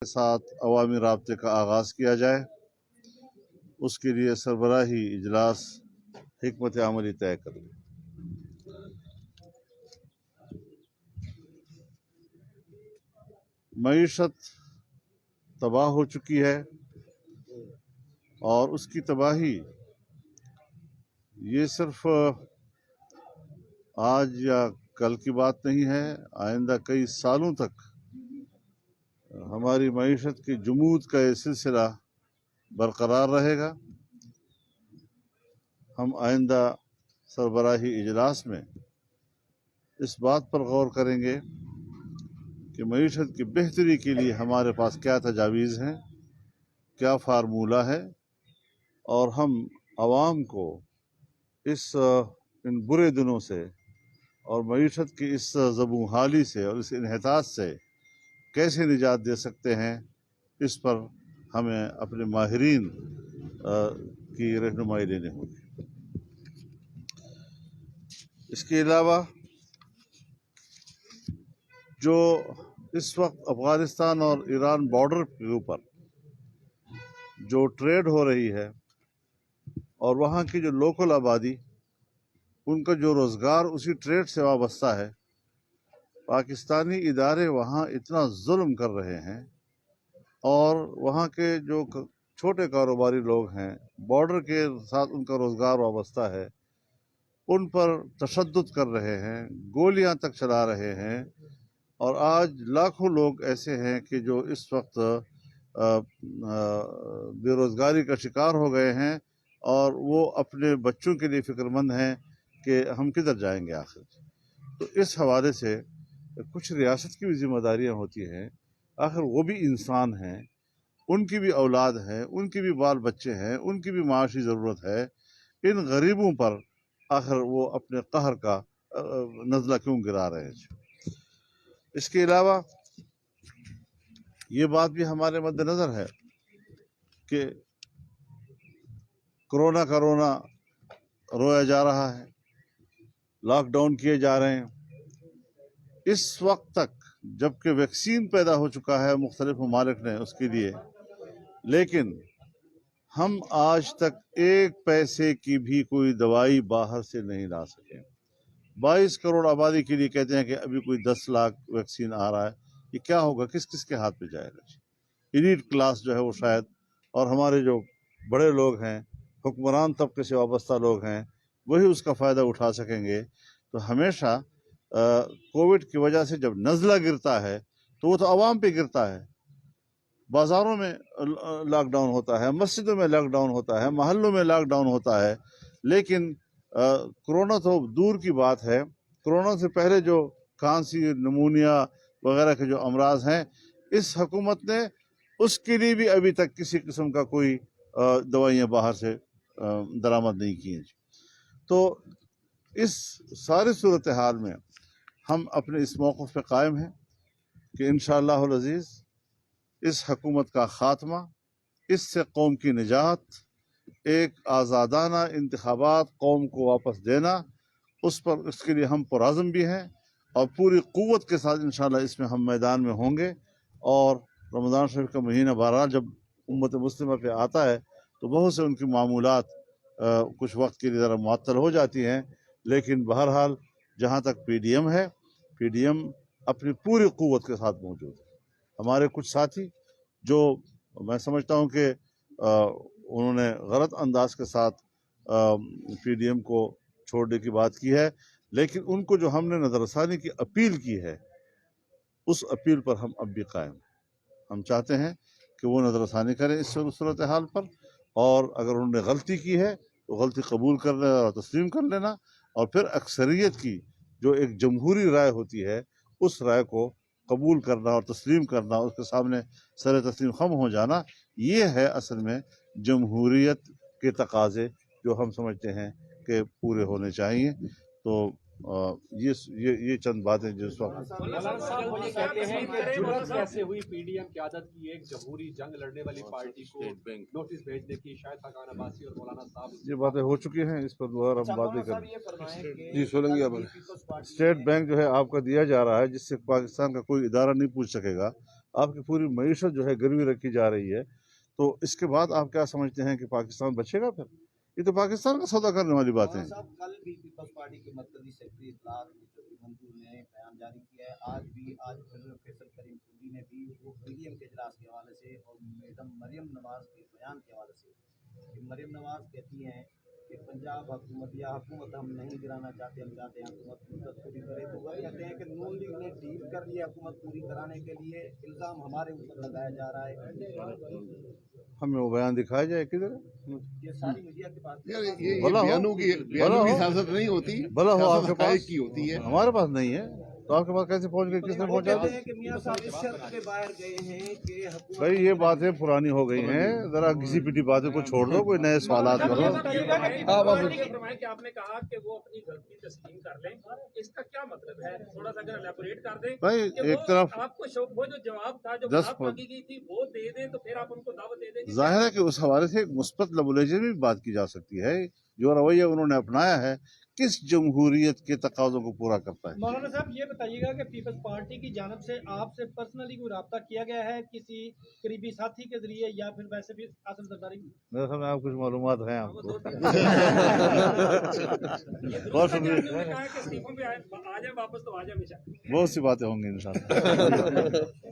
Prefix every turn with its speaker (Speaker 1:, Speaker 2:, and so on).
Speaker 1: साथ अवामी राब्ते का आगाज़ किया जाए, उसके लिए सरबराही इजलास हिकमत अमली तय करें। मईशत तबाह हो चुकी है और उसकी तबाही ये सिर्फ आज या कल की बात नहीं है, आइंदा कई सालों तक हमारी मईशत की जुमूद का ये सिलसिला बरकरार रहेगा। हम आइंदा सरबराही इजलास में इस बात पर गौर करेंगे कि मईशत की बेहतरी के लिए हमारे पास क्या तजावीज़ हैं, क्या फार्मूला है, और हम आवाम को इन बुरे दिनों से और मईशत की इस ज़बूं हाली से और इस इन्हिताज से कैसे निजात दे सकते हैं, इस पर हमें अपने माहिरीन की रहनुमाई लेनी होगी। इसके अलावा जो इस वक्त अफ़गानिस्तान और ईरान बॉर्डर के ऊपर जो ट्रेड हो रही है और वहाँ की जो लोकल आबादी, उनका जो रोज़गार उसी ट्रेड से वाबस्ता है, पाकिस्तानी इदारे वहाँ इतना जुल्म कर रहे हैं और वहाँ के जो छोटे कारोबारी लोग हैं, बॉर्डर के साथ उनका रोज़गार वाबस्ता है, उन पर तशद्दुद कर रहे हैं, गोलियां तक चला रहे हैं। और आज लाखों लोग ऐसे हैं कि जो इस वक्त बेरोज़गारी का शिकार हो गए हैं और वो अपने बच्चों के लिए फ़िक्रमंद हैं कि हम किधर जाएंगे आखिर। तो इस हवाले से कुछ रियासत की भी ज़िम्मेदारियाँ होती हैं, आखिर वो भी इंसान हैं, उनकी भी औलाद है, उनकी भी बाल बच्चे हैं, उनकी भी माशी ज़रूरत है। इन गरीबों पर आखिर वो अपने कहर का नज़ला क्यों गिरा रहे हैं। इसके अलावा ये बात भी हमारे मद्देनज़र है कि कोरोना रोया जा रहा है, लॉकडाउन किए जा रहे हैं। इस वक्त तक जबकि वैक्सीन पैदा हो चुका है मुख्तलिफ ममालिक ने उसके लिए, लेकिन हम आज तक एक पैसे की भी कोई दवाई बाहर से नहीं ला सके। 22 करोड़ आबादी के लिए कहते हैं कि अभी कोई 10 लाख वैक्सीन आ रहा है। ये क्या होगा, किस किस के हाथ में जाएगा? एलीट क्लास जो है वो शायद, और हमारे जो बड़े लोग हैं, हुक्मरान तबके से वाबस्ता लोग हैं, वही उसका फ़ायदा उठा सकेंगे। तो हमेशा कोविड की वजह से जब नज़ला गिरता है तो वो तो आवाम पे गिरता है। बाज़ारों में लॉकडाउन होता है, मस्जिदों में लॉकडाउन होता है, महल्लों में लॉकडाउन होता है, लेकिन कोरोना तो दूर की बात है। कोरोना से पहले जो खांसी, निमोनिया वगैरह के जो अमराज हैं, इस हुकूमत ने उसके लिए भी अभी तक किसी किस्म का कोई दवाइयाँ बाहर से दरामद नहीं की हैं। तो इस सारी सूरत हाल में हम अपने इस मौक़िफ़ पे कायम हैं कि इंशाअल्लाहुल अज़ीज़ इस हुकूमत का ख़ात्मा, इससे कौम की निजात, एक आज़ादाना इंतखाबात कौम को वापस देना, उसके लिए हम पुरअज़्म भी हैं और पूरी क़ुव्वत के साथ इंशाअल्लाह इसमें हम मैदान में होंगे। और रमज़ान शरीफ का महीना बहरहाल जब उम्मत मुस्लिमा पे आता है तो बहुत से उनकी मामूलात कुछ वक्त के लिए ज़रा मुअत्तल हो जाती हैं, लेकिन बहरहाल जहाँ तक PDM है, PDM अपनी पूरी क़ुव्वत के साथ मौजूद है। हमारे कुछ साथी जो मैं समझता हूँ कि उन्होंने गलत अंदाज के साथ PDM को छोड़ने की बात की है, लेकिन उनको जो हमने नज़रसानी की अपील की है, उस अपील पर हम अब भी कायम हैं। हम चाहते हैं कि वो नज़रसानी करें इस सूरत हाल पर, और अगर उन्होंने गलती की है तो गलती कबूल कर लेना और तस्लीम कर लेना, और फिर अक्सरियत की जो एक जमहूरी राय होती है, उस राय को कबूल करना और तस्लीम करना, उसके सामने सर तस्लीम खम हो जाना। ये है असल में जमहूरियत के तकाज़े जो हम समझते हैं कि पूरे होने चाहिए। तो ये चंद बातें जिस वक्त
Speaker 2: मौलाना साहब वो ये कहते हैं कि जुर्रत कैसे हुई PDM क़यादत की एक जमहूरी जंग लड़ने वाली पार्टी को नोटिस भेजने की? शायद हकान अब्बासी और मौलाना साहब
Speaker 1: ये बातें हो चुकी हैं, इस पर दोबारा हम बात नहीं करें। जी सोलंगी अब स्टेट बैंक जो है आपका दिया जा रहा है, जिससे पाकिस्तान का कोई इदारा नहीं पूछ सकेगा آپ کی پوری معیشت جو ہے گروی رکھی جا رہی ہے، تو اس کے بعد آپ کیا سمجھتے ہیں کہ پاکستان بچے گا؟ پھر یہ تو پاکستان کا سودا کرنے والی باتیں ہیں۔
Speaker 3: صاحب کل بھی پیپلز پارٹی کے مرکزی سیکرٹری اطلاعات منظور نے بیان جاری کیا ہے، آج پھر فیصل کریم پوری نے بھی وہ PDM کے اجلاس کے حوالے سے اور میڈم مریم نواز کے بیان کے حوالے سے کہ مریم نواز کہتی ہیں کہ پنجاب حکومت یا حکومت ہم نہیں گرانا چاہتے، ہم چاہتے ہیں حکومت مدت پوری کرے، تو وہ کہتے ہیں کہ نون لیگ نے ڈیل کر لیا حکومت پوری کرانے کے لیے، الزام ہمارے اوپر لگایا جا رہا ہے۔
Speaker 1: ہمیں وہ بیان دکھایا جائے کدھر ہے؟
Speaker 3: یہ ساری میڈیا کے پاس
Speaker 4: یہ
Speaker 1: بھلا ہو،
Speaker 4: بیانوں کی سیاست نہیں ہوتی،
Speaker 1: بھلا ہو آپ کے
Speaker 4: سیاست حقائق
Speaker 1: پاس،
Speaker 4: کی ہوتی ہے۔
Speaker 1: ہمارے پاس نہیں ہے تو آپ کے پاس کیسے پہنچ گئے؟ کس نے پہنچا
Speaker 3: کہتے
Speaker 1: دیا؟
Speaker 3: ہیں کہ میاں صاحب اس شرط پہ باہر گئے ہیں کہ حکومت
Speaker 1: بھائی یہ باتیں پرانی ہو گئی ہیں، ذرا کسی پیٹی باتیں کو چھوڑ دو، کوئی نئے سوالات کرو۔
Speaker 5: فرمائیں کہ آپ نے کہا کہ وہ اپنی غلطی تسلیم کر لیں، اس کا کیا مطلب ہے؟ تھوڑا سا اگر الیبوریٹ کر دیں
Speaker 1: بھائی
Speaker 5: کہ
Speaker 1: ایک طرف
Speaker 5: آپ کو وہ جو جواب تھا جو
Speaker 1: دس
Speaker 5: بات مانگی گئی تھی وہ دے دیں تو پھر آپ ان کو دعوت دے دیں گے۔
Speaker 1: ظاہر ہے کہ اس حوالے سے ایک مثبت لبولیجن بھی بات کی جا سکتی ہے، جو رویہ انہوں نے اپنایا ہے کس جمہوریت کے تقاضوں کو پورا کرتا ہے۔
Speaker 6: مولانا صاحب یہ بتائیے گا کہ پیپلز پارٹی کی جانب سے آپ سے پرسنلی کوئی رابطہ کیا گیا ہے کسی قریبی ساتھی کے ذریعے یا پھر ویسے بھی آصف زرداری؟
Speaker 1: میرے خیال میں آپ کچھ معلومات ہیں آپ کو۔
Speaker 5: یہ
Speaker 1: بہت
Speaker 5: درست ہے کہ آپ
Speaker 1: شکریہ،
Speaker 5: نے کہا کہ استعفوں پہ آ جائیں واپس تو آ جائیں ہمیشہ۔
Speaker 1: بہت سی باتیں ہوں گی انشاءاللہ۔